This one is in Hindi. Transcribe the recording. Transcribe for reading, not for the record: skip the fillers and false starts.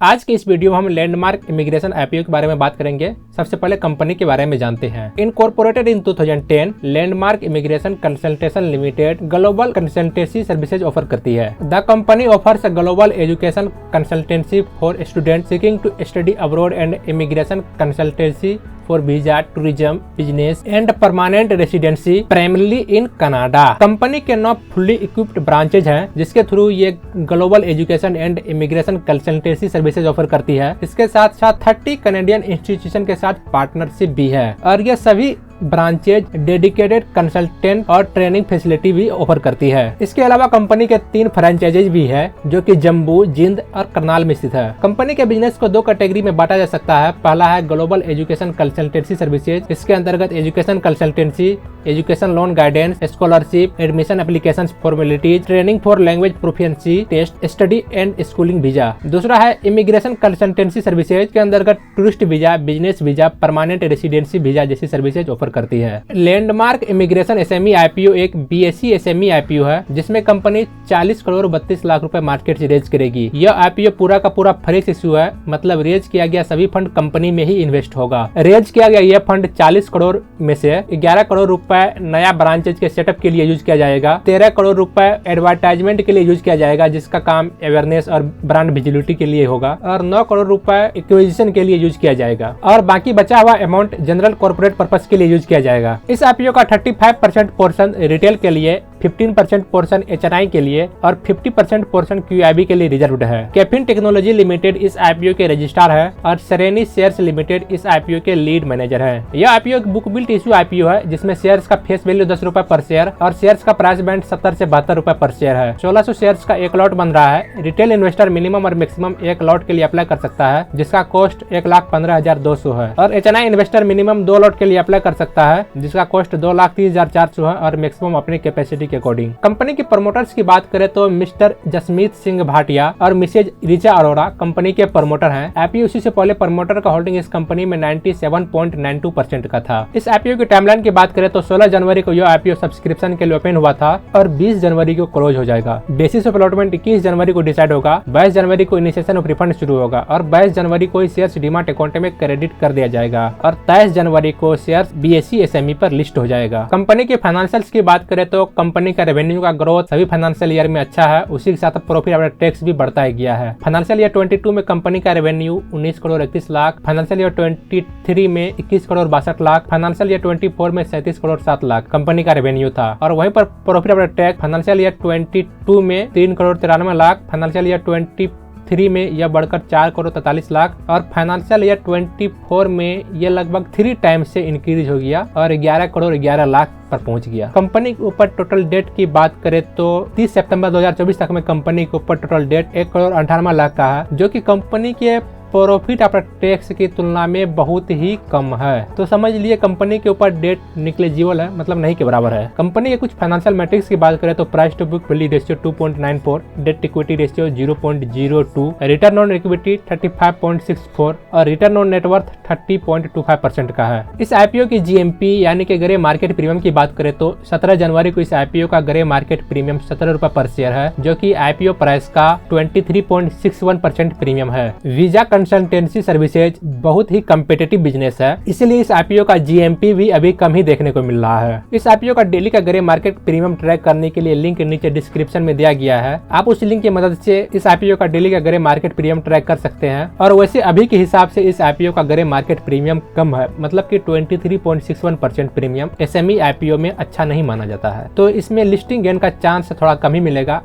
आज के इस वीडियो में हम लैंडमार्क इमिग्रेशन आईपीओ के बारे में बात करेंगे। सबसे पहले कंपनी के बारे में जानते हैं। Incorporated in 2010, landmark immigration consultation limited global consultancy services offer करती है। The company offers global education consultancy for student seeking to study abroad and immigration consultancy for visa, tourism, business and permanent residency primarily in Canada. Company के 9 फुल्ली इक्विप्ड ब्रांचेज हैं जिसके थ्रू ये global education and immigration consultancy services offer करती है। इसके साथ साथ 30 कनेडियन इंस्टीट्यूशन के साथ पार्टनरशिप भी है और ये सभी ब्रांचेज डेडिकेटेड कंसल्टेंट और ट्रेनिंग फैसिलिटी भी ऑफर करती है। इसके अलावा कंपनी के 3 फ्रेंचाइजीज भी है जो कि जम्मू, जिंद और करनाल में स्थित है। कंपनी के बिजनेस को 2 कैटेगरी में बांटा जा सकता है। पहला है ग्लोबल एजुकेशन कंसल्टेंसी सर्विसेज। इसके अंतर्गत education consultancy, education loan guidance, scholarship, admission application formalities, training for language proficiency test, study and schooling visa. दूसरा है इमिग्रेशन कंसल्टेंसी सर्विसेज के अंतर्गत tourist visa, business visa, permanent residency visa जैसी सर्विसेज ऑफर करती है। लैंडमार्क इमिग्रेशन एसएमई आईपीओ एक बीएसई एसएमई आईपीओ है जिसमें कंपनी 40 करोड़ 32 लाख रुपए मार्केट से रेज करेगी। यह आईपीओ पूरा का पूरा फ्रेश इशू है, मतलब रेज किया गया सभी फंड कंपनी में ही इन्वेस्ट होगा। रेज किया गया यह फंड 40 करोड़ में से 11 करोड़ रुपए नया ब्रांचेज के सेटअप के लिए यूज किया जाएगा, 13 करोड़ रुपए एडवर्टाइजमेंट के लिए यूज किया जाएगा जिसका काम अवेयरनेस और ब्रांड विजिबिलिटी के लिए होगा, और 9 करोड़ रुपए एक्विजिशन के लिए यूज किया जाएगा, और बाकी बचा हुआ अमाउंट जनरल कॉर्पोरेट पर्पस के लिए यूज किया जाएगा। इस आईपीओ का 35% पोर्शन रिटेल के लिए, 15% पोर्शन एचएनआई के लिए और 50% पोर्शन क्यूआईबी के लिए रिजर्व्ड है। कैफिन टेक्नोलॉजी लिमिटेड इस आईपीओ के रजिस्ट्रार है और सेरेनी शेयर्स लिमिटेड इस आईपीओ के लीड मैनेजर है। यह आईपीओ एक बुक बिल्ट इश्यू आईपीओ है जिसमें शेयर्स का फेस वैल्यू 10 रुपए पर शेयर और शेयर्स का प्राइस बैंड 70 से 72 रुपए पर शेयर है। 1600 शेयर्स का एक लॉट बन रहा है। रिटेल इन्वेस्टर मिनिमम और मैक्सिमम एक लॉट के लिए अप्लाई कर सकता है जिसका कॉस्ट 1,15,200 है, और एचएनआई इन्वेस्टर मिनिमम 2 लॉट के लिए अप्लाई कर सकता है जिसका कॉस्ट 2,30,400 है और मैक्सिमम अपनी कैपेसिटी के अकॉर्डिंग। कंपनी के प्रमोटर्स की बात करें तो मिस्टर जसमीत सिंह भाटिया और मिसेज रिचा अरोड़ा कंपनी के प्रमोटर हैं। आईपीओ से पहले प्रमोटर का होल्डिंग इस कंपनी में 97.92% का था। इस आईपीओ की टाइमलाइन की बात करें तो 16 जनवरी को यह आईपीओ सब्सक्रिप्शन के लिए ओपन हुआ था और 20 जनवरी को क्लोज हो जाएगा। बेसिस ऑफ अलॉटमेंट 21 जनवरी को डिसाइड होगा, 22 जनवरी को इनिशिएशन ऑफ रिफंड शुरू होगा और 22 जनवरी को शेयर्स डीमैट अकाउंट में क्रेडिट कर दिया जाएगा और 23 जनवरी को शेयर्स बीएसई एसएमई पर लिस्ट हो जाएगा। कंपनी के फाइनेंशियल्स की बात करें तो कंपनी का रेवेन्यू का ग्रोथ सभी फाइनेंशियल ईयर में अच्छा है, उसी के साथ प्रॉफिट आफ्टर टैक्स भी बढ़ता ही गया है। फाइनेंशियल ईयर 22 में कंपनी का revenue 19 crore 31 lakh, financial year 23 में 21 करोड़ 62 लाख, फाइनेंशियल ईयर 24 में 37 करोड़ 7 लाख कंपनी का रेवेन्यू था, और वहीं पर profit after tax financial year 22 में 3 करोड़ 93 लाख, फाइनेंशियल ईयर 23 में यह बढ़कर 4 करोड़ 43 लाख और फाइनेंशियल ईयर 24 में यह लगभग 3 टाइम्स से इंक्रीज हो गया और 11 करोड़ 11 लाख पर पहुंच गया। कंपनी के ऊपर टोटल डेट की बात करें तो 30 सितंबर 2024 तक में कंपनी के ऊपर टोटल डेट 1 करोड़ 98 लाख का है जो कि कंपनी के प्रॉफिट आफ्टर टैक्स की तुलना में बहुत ही कम है। तो समझ लिए कंपनी के ऊपर डेट निग्लिजिबल है, मतलब नहीं के बराबर है। कंपनी के कुछ फाइनेंशियल मैट्रिक्स की बात करें तो price to book value ratio 2.94, debt equity ratio 0.02, return on equity 35.64 और रिटर्न ऑन नेटवर्थ 30.25% का है। इस आईपीओ की जीएमपी यानी कि ग्रे मार्केट प्रीमियम की बात करें तो 17 जनवरी को इस आईपीओ का ग्रे मार्केट प्रीमियम 17 रुपए पर शेयर है जो कि आईपीओ प्राइस का 23.61% प्रीमियम है। वीजा कंसल्टेंसी सर्विसेज बहुत ही कम्पिटिटिव बिजनेस है, इसलिए इस आईपीओ का जीएमपी भी अभी कम ही देखने को मिल रहा है। इस आईपीओ का डेली का ग्रे मार्केट प्रीमियम ट्रैक करने के लिए लिंक नीचे डिस्क्रिप्शन में दिया गया है। आप उस लिंक की मदद से इस आईपीओ का डेली का ग्रे मार्केट प्रीमियम ट्रैक कर सकते हैं, और वैसे अभी के हिसाब से इस आईपीओ का ग्रे मार्केट प्रीमियम कम है, मतलब कि 23.61% प्रीमियम एसएमई आईपीओ में अच्छा नहीं माना जाता है, तो इसमें लिस्टिंग गेन का चांस थोड़ा कम ही मिलेगा।